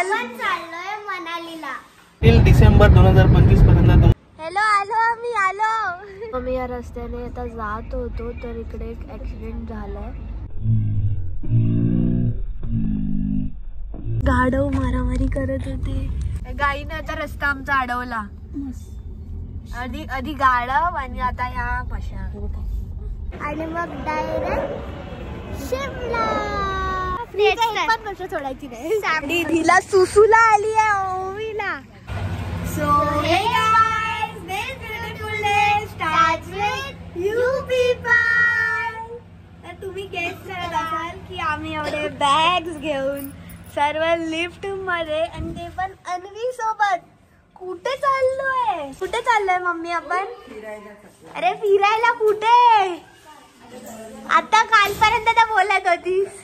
आपण चाललोय मनालीला टिल डिसेंबर 2025 पर्यंत. हॅलो आलो मी या रस्त्याने आता जात होतो तर इकडे एक ऍक्सिडेंट झालाय. गाढव मारामारी करत होते. गाईने आता रस्ता आमचा अडवला. आधी गाढव आणि आता या पशा आणि मग डायरेक्ट शिमला. पण गोष्ट सोडायची नाही. हिला सुसूला आली आहे ओवीला. So hey guys, this beautiful day starts with you people. तर तुम्ही गेस करत असाल की आम्ही एवढे बॅग्स घेऊन सर्व लिफ्ट मध्ये आणि ते पण अन्वी सोबत कुठे चाललोय मम्मी आपण? अरे फिरायला कुठे? आता कालपर्यंत तर बोलत होतीस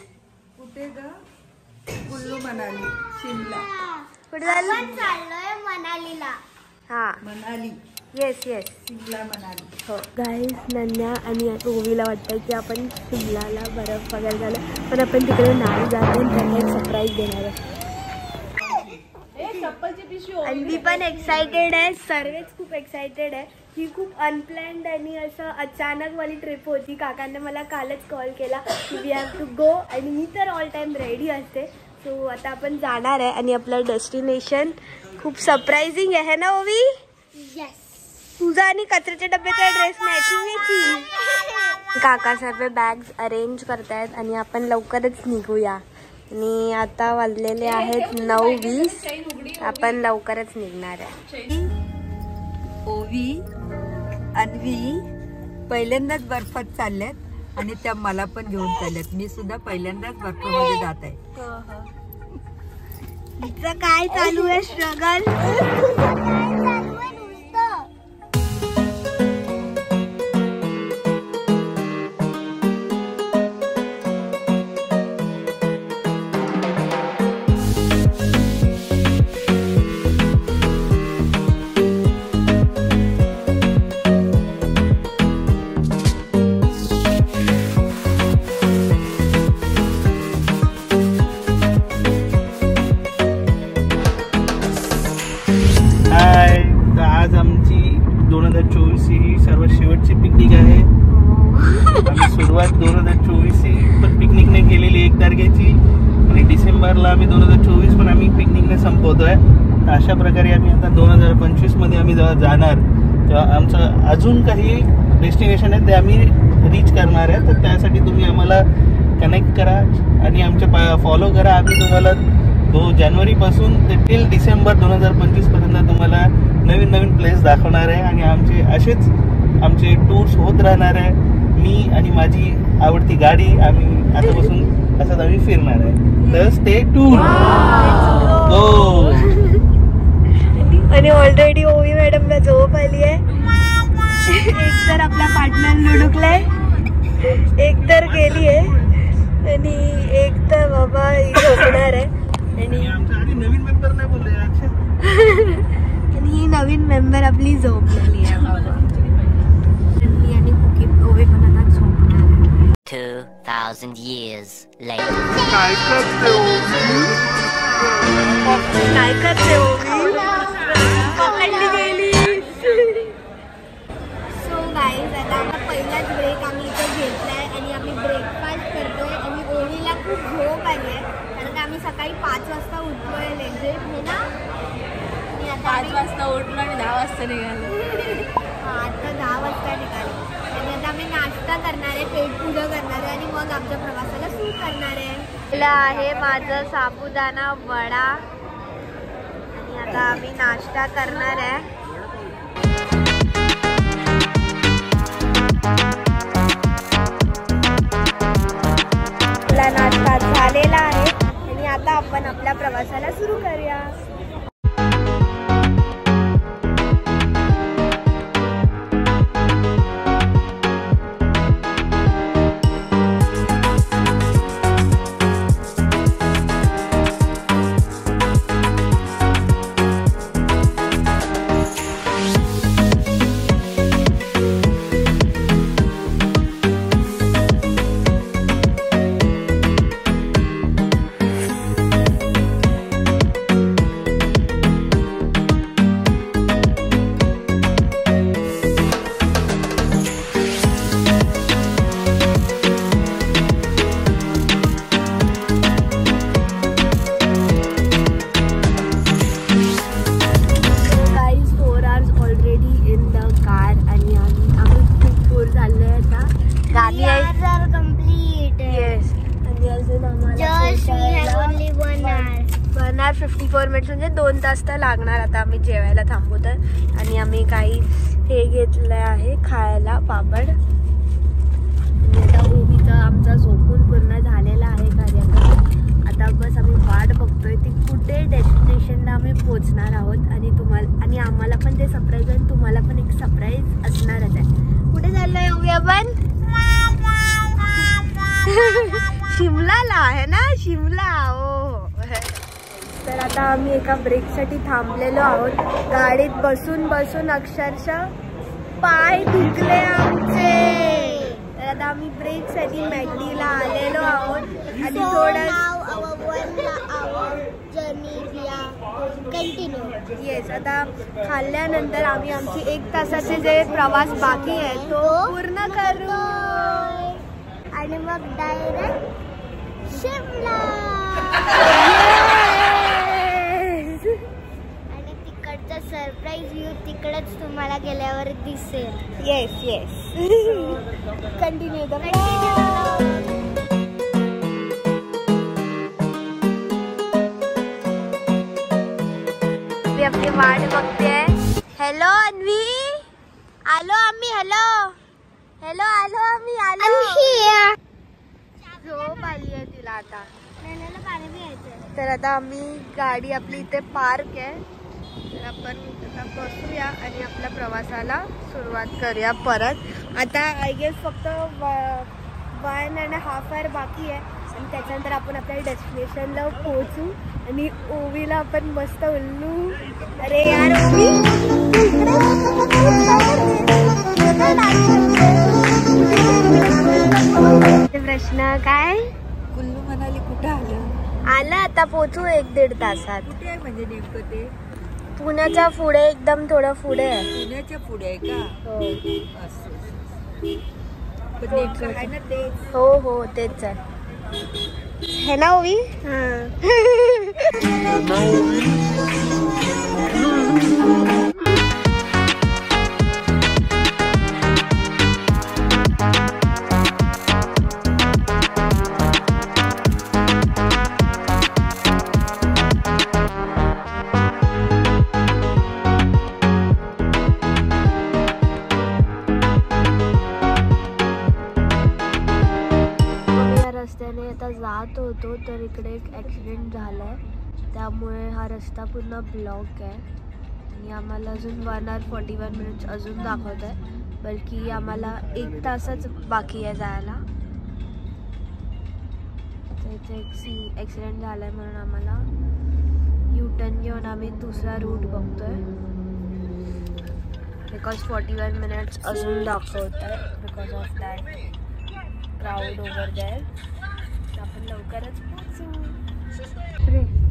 कुठे ग? कुल्लू मनाली शिमला. कुठे चाललोय मनालीला. हा मनाली. येस शिमला मनाली. हो गाईस, नन्या आणि ओवीला वाटतंय की आपण शिमलाला बर्फ वगैरे झालं पण आपण तिकडे नाही जातो. त्यांना एक सरप्राईज देणार आहे. अन्वी पण एक्साइटेड आहे. सर्वच खूप एक्साइटेड आहे. ही खूप अनप्लॅन्ड आणि असं अचानक वाली ट्रिप होती. काकांनी मला कालच कॉल केला की वी हॅव टू गो आणि मी तर ऑल टाइम रेडी असते. सो आता आपण जाणार आहे आणि आपलं डेस्टिनेशन खूप सरप्राइझिंग आहे ना ओवी? येस. तुझा आणि कचऱ्याच्या डब्याचा ड्रेस मॅचिंग आहे. काका सर्व बॅग्स अरेंज करतायत आणि आपण लवकरच निघूया. आणि आता वाजलेले आहेत 9:20. आपण लवकरच निघणार आहे. ओवी अन्वी पहिल्यांदाच बर्फात चालल्यात आणि त्या मला पण घेऊन चालल्यात. मी सुद्धा पहिल्यांदाच बर्फामध्ये जात आहे. तिचं काय चालू आहे स्ट्रगल? आज आमची 2024 ही सर्वात शेवटची पिकनिक आहे. आम्ही सुरुवात 2024 पण पिकनिकने केलेली 1 तारखेची आणि डिसेंबरला आम्ही 2024 पण आम्ही पिकनिकने संपवतोय. तर अशा प्रकारे आम्ही आता 2025 मध्ये आम्ही जेव्हा जाणार तेव्हा आमचं अजून काही डेस्टिनेशन आहे ते आम्ही रीच करणार आहे. तर त्यासाठी तुम्ही आम्हाला कनेक्ट करा आणि आमच्या फॉलो करा. आम्ही तुम्हाला 2 जानेवारीपासून ते टिल डिसेंबर 2025 पर्यंत तुम्हाला नवीन प्लेस दाखवणार आहे आणि आमचे टूर्स होत राहणार आहे. मी आणि माझी आवडती गाडी आम्ही आतापासून असंच आम्ही फिरणार आहे. तर स्टे ट्यून. आणि ऑलरेडी ओवी मॅडमला झोप आली आहे. एक तर आपला पार्टनर लुडुकलाय, एक तर गेली आहे आणि एक तर बाबा झोपणार आहे. आणि नवीन मेंबर नाही बोलले. आणि ही नवीन मेंबर आपली झोपलेली आहे बाबा. मी आणि कुकी ओवे पण आता झोपणार. 2000 years later. काय करते ओवी? पकडली गेली. सो गाईज, आता आपला पहिलाच ब्रेक आम्ही इथे घेतलाय आणि आम्ही ब्रेकफास्ट करतोय. आणि ओवीला खूप झोप आली आहे कारण का आम्ही सकाळी 5 वाजता उठलोय लेझेट हे ना. आणि आता 5 वाजता उठलो आणि 10 वाजता निघालो. आता 10 वाजता निघालो आणि आता आम्ही नाश्ता करणार आहे, पेट पूजा करणार आहे आणि मग आमच्या प्रवासाला सुरू करणार आहे. पहिला आहे माझं साबुदाणा वडा आणि आता आम्ही नाश्ता करणार आहे. आपला नाश्ता झालेला आहे आणि आता आपण आपल्या प्रवासाला सुरू करूया. 54 मिनिट्स म्हणजे 2 तास तर लागणार. आता आम्ही जेवायला थांबू तर. आणि आम्ही काही हे घेतलं आहे खायला, पापड. आता ओवीचा आमचा झोपून पूर्ण झालेला आहे कार्यक्रम. आता बस आम्ही वाट बघतोय ती कुठे डेस्टिनेशनला आम्ही पोहोचणार आहोत. आणि आम्हाला पण ते सरप्राईज आणि तुम्हाला पण एक सरप्राईज असणारच आहे. कुठे चाललोय ओवी आपण? शिमलाला आहे ना, शिमला. ओ तर आता आम्ही एका ब्रेकसाठी थांबलेलो आहोत. गाडीत बसून बसून अक्षरशः पाय दुखले आमचे. तर आता आम्ही ब्रेकसाठी मॅकडीला आलेलो आहोत आणि येस आता खाल्ल्यानंतर आम्ही आमची 1 तासाचे जे प्रवास बाकी आहे तो पूर्ण करू आणि मग डायरेक्ट शिमला. आणि तिकडचा सरप्राईज व्ह्यू तिकडच तुम्हाला गेल्यावर दिसेल. येस येस कंटिन्यू आपली वाट बघते. हॅलो अन्वी, आलो आम्ही. हॅलो हॅलो आलो आम्ही. आलो. झोप आली आहे तिला आता. तर आता आम्ही गाडी आपली इथे पार्क आहे. तर आपण आता बसूया आणि आपल्या प्रवासाला सुरुवात करूया परत. आता आय गेस फक्त 1.5 आवर बाकी आहे आणि त्याच्यानंतर आपण आपल्या डेस्टिनेशनला पोहोचू. आणि ओवीला आपण मस्त उल्लू. अरे यार ओवी प्रश्न काय? कुल्लू मनाली कुठं आलं आता पोहोचू 1-1.5 तासात. कुठे आहे म्हणजे नेमकं ते? पुण्याच्या पुढे, एकदम थोडं पुढे आहे. पुण्याच्या पुढे आहे का? हो पण नेमकं आहे ना ते? हो हो तेच आहे. है ना ओवी? जात होतो तर इकडे एक ॲक्सिडेंट झाला आहे. त्यामुळे हा रस्ता पूर्ण ब्लॉक आहे आणि आम्हाला अजून 1 hour 41 minutes अजून दाखवत आहे. बल्कि आम्हाला 1 तासच बाकी आहे जायला. तर इथे एक ॲक्सिडेंट झाला आहे म्हणून आम्हाला U-turn घेऊन आम्ही दुसरा रूट बघतोय. बिकॉज 41 minutes अजून दाखवत आहे because of that crowd over there. आपण लवकरच पोहोचू.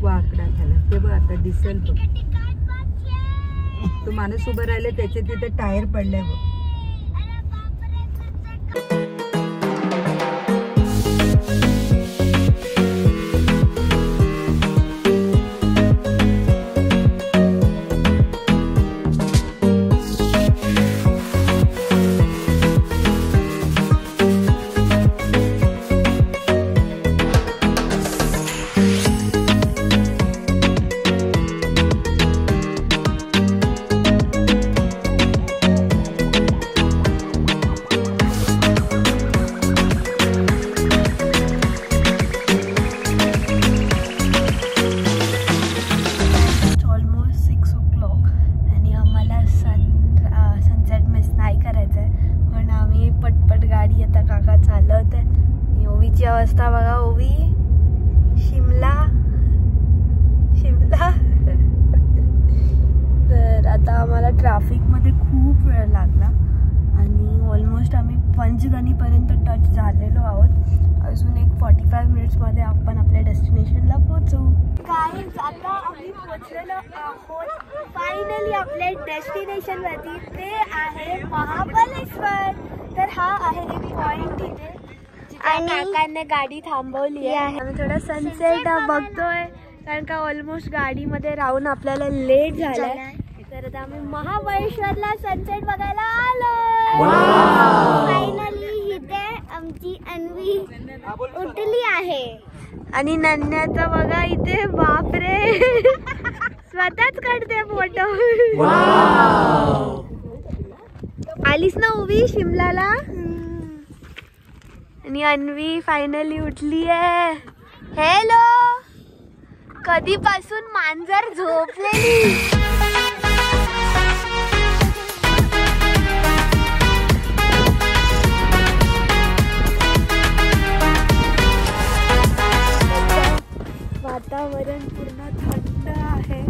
वाकडा झाला ते बघ आता दिसेल बघ. तो माणूस उभं राहिले त्याचे तिथे टायर पडले बघ. अवस्था बघा ओवी. शिमला शिमला. तर आता आम्हाला ट्रॅफिकमध्ये खूप वेळ लागला आणि ऑलमोस्ट आम्ही पंचगणीपर्यंत टच झालेलो आहोत. अजून एक 45 मिनिट्समध्ये आपण आपल्या डेस्टिनेशनला पोहोचू. गाईज आता आम्ही पोहोचलेलो आहोत फायनली आपल्या डेस्टिनेशनवरती. ते आहे महाबळेश्वर. तर हा आहे एक पॉइंट इथे आणि काकांनी गाडी थांबवली आहे. आम्ही थोडा सनसेट बघतोय कारण का ऑलमोस्ट गाडीमध्ये राहून आपल्याला लेट झालाय. तर आता आम्ही महाबळेश्वरला सनसेट बघायला आलो. फायनली इथे आमची अन्वी उठली आहे. आणि नन्याचा बघा इथे, बापरे स्वतःच काढते फोटो. आलीस ना उभी शिमलाला. आणि अन्वी फायनली उठली आहे. हॅलो, कधीपासून मांजर झोपलेली. वातावरण पूर्ण थंड आहे.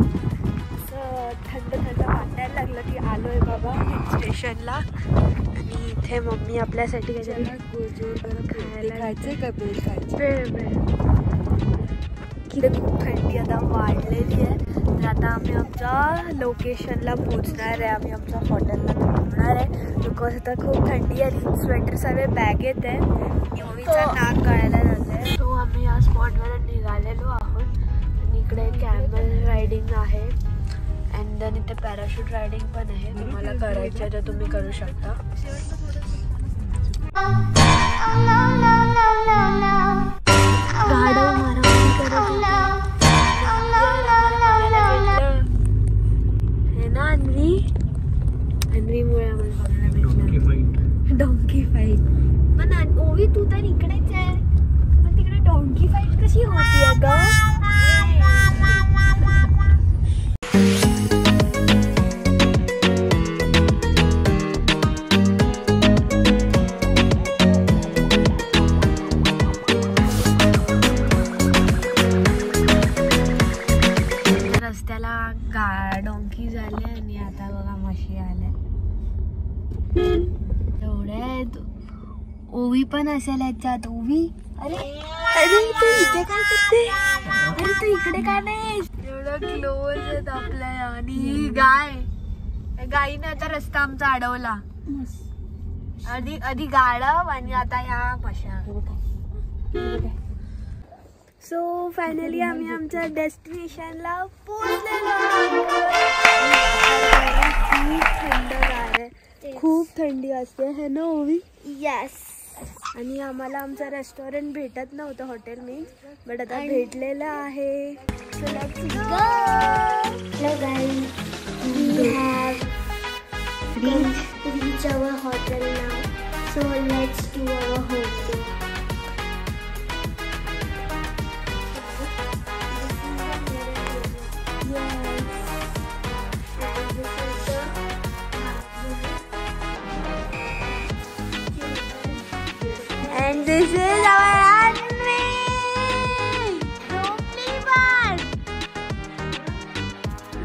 थंड थंड वाटायला लागलं की आलोय बाबा हिल स्टेशनला. आणि इथे मम्मी आपल्यासाठी खायचे का बेल खायचे. किती खूप थंडी आता वाढलेली आहे. तर आता आम्ही आमच्या लोकेशनला पोहोचणार आहे. आम्ही आमच्या हॉटेलला थांबणार आहे. बिकॉज आता खूप थंडी आहे. स्वेटर सगळे बॅगेत आहे. योवीचा नाक गळायला जाते. तो आम्ही या स्पॉटवर निघालेलो आहोत. आणि इकडे कॅमल रायडिंग आहे. अँड देन इथे पॅराशूट रायडिंग पण आहे. तुम्हाला करायचं आहे तर तुम्ही करू शकता. अन्वीमुळे आम्हाला बघायला भेटलं डॉंकी फाईट. पण ओवी तू तर इकडेच आहे, पण तिकडे डॉंकी फाईट कशी होती ग? रस्त्याला डॉंकी झाले आणि आता बघा म्हशी आल्या. एवढे आहेत. ओवी पण असेल याच्यात. ओवी, अरे अरे तू इथे काय करते? अरे तू इकडे का नाही? एवढं क्लोज आहेत आपल्या. आणि गाय, गाईने आता रस्ता आमचा अडवला. आधी गाढव आणि आता या म्हशा. सो फायनली आम्ही आमच्या डेस्टिनेशनला पोहोचलेलो. खूप थंडगार आहे. खूप थंडी असते है ना ओवी? यस. आणि आम्हाला आमचं रेस्टॉरंट भेटत नव्हतं, हॉटेल मीन्स, बट आता भेटलेलं आहे. So let's go. Hello guys, we have reached our hotel now. So let's do our hotel. And this is our Anvi.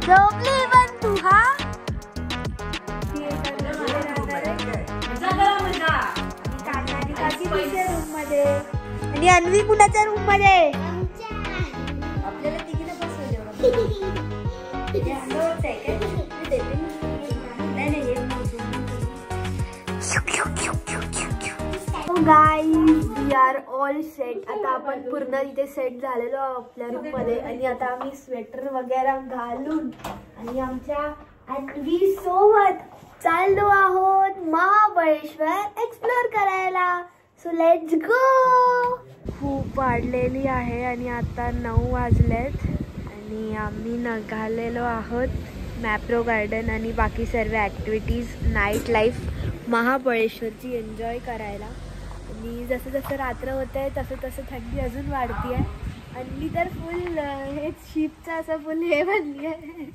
झोपली पण तू. हा रूम मध्ये. आणि अन्वी कुणाच्या रूम मध्ये? आपल्याला तिघीला guys, we are all set. आता आपण पूर्ण इथे सेट झालेलो आपल्या रूम मध्ये. आणि आता आम्ही स्वेटर वगैरे घालून आणि आमच्या अन्वी सोबत चाललो आहोत महाबळेश्वर एक्सप्लोर करायला. So let's go. खूप वाढलेली आहे आणि आता 9 वाजलेत. आणि आम्ही निघालेलो आहोत मॅप्रो गार्डन आणि बाकी सर्व ॲक्टिव्हिटीज, नाईट लाईफ महाबळेश्वरची एन्जॉय करायला. आणि जसं जसं रात्र होत आहे तसं तसं थंडी अजून वाढती आहे. आणि तर फुल हेच शिपचं असं फुल हे बनली आहे.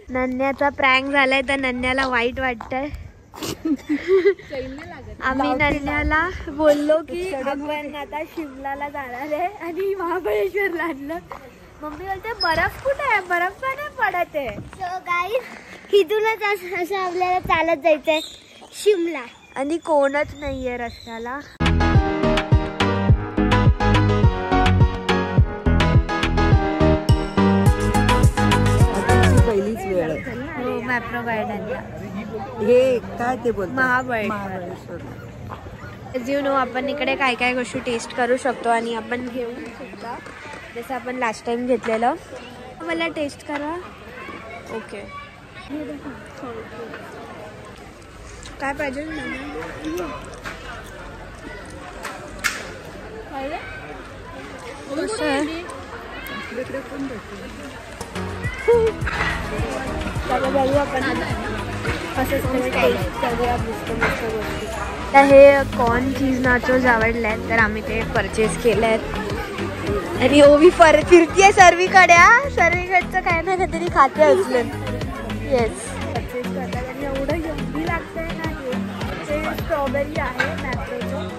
नन्याचा प्रँक झालाय तर नन्याला वाईट वाटतंय. आम्ही नन्याला बोललो की आपण आता शिमलाला जाणार आहे आणि महाबळेश्वरला आणलं. मम्मी बोलते बर्फ कुठे आहे? बर्फ का नाही पडत आहे. सो गाईज, इथूनच असं आपल्याला चालत जायचंय शिमला. आणि कोणच नाहीये रस्त्याला. पहिलीच वेळ हो मॅप्रो गार्डनला. हे काय ते बोल महाबळेश्वर. यू नो आपण इकडे काय काय गोष्टी टेस्ट करू शकतो आणि आपण घेऊ शकता. जसं आपण लास्ट टाइम घेतलेलं. मला टेस्ट करा. ओके, काय पाहिजे? कसं आहे तर हे कॉर्न चीज नाचोज आवडले आहेत तर आम्ही ते परचेस केले आहेत आणि ओवी फिरतीये सर्वीकडे सर्वीकडचं काय ना काहीतरी खाते असलं येस परचेस करतात आणि एवढं यम्मी लागतंय ना हे स्ट्रॉबेरी आहे मॅप्रोचं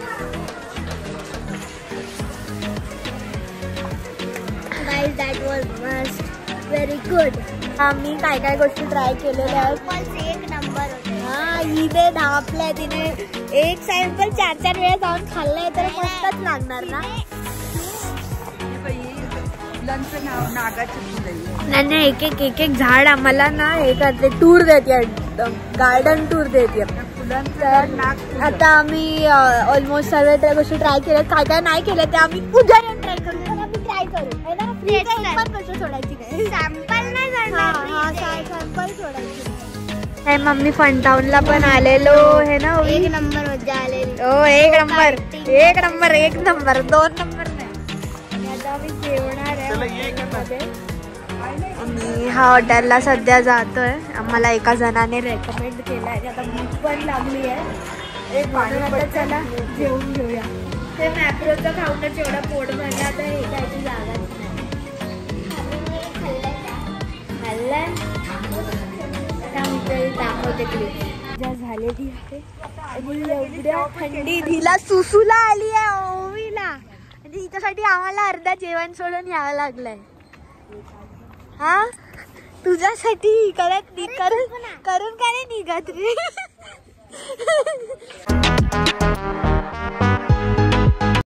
Guys, that was must. Very good. आम्ही काय काय गोष्टी ट्राय केलेल्या आहेत एक नंबर होते. हा हिने धापल्या तिने एक सॅम्पल 4-4 वेळा जाऊन खाल्लंय तर मस्तच लागणार ना नाही एक एक झाड आम्हाला ना हे करते टूर देते गार्डन टूर देते आता आम्ही ऑलमोस्ट सर्व त्या गोष्टी ट्राय केल्या काय काय नाही केलं ते आम्ही उद्या ट्राय करू आम्ही ट्राय करू है ना पण गोष्ट सोडायची नाही सॅम्पल नाही करणार. सॅम्पल सोडायची नाही मम्मी फंटाऊनला पण आलेलो हे ना एक नंबर मजा आलेली. हो एक नंबर 2 नंबर नाही आता आम्ही जेवणार आहे आम्ही हा हॉटेलला सध्या जातोय आम्हाला एका जणाने रेकमेंड केलाय आता भूक पण लागली आहे आता चला जेवून घेऊया ते मॅप्रोचं खाऊनच एवढा पोट भरला आता हे खायची जागाच नाही दाखवते क्लिप झालेली आहे आणि एवढ्या थंडी हिला सुसूला आली आहे ओवीला आणि हिच्यासाठी आम्हाला अर्धा जेवण सोडून यावं लागलंय हा तुझ्यासाठी करून का नाही निघत रे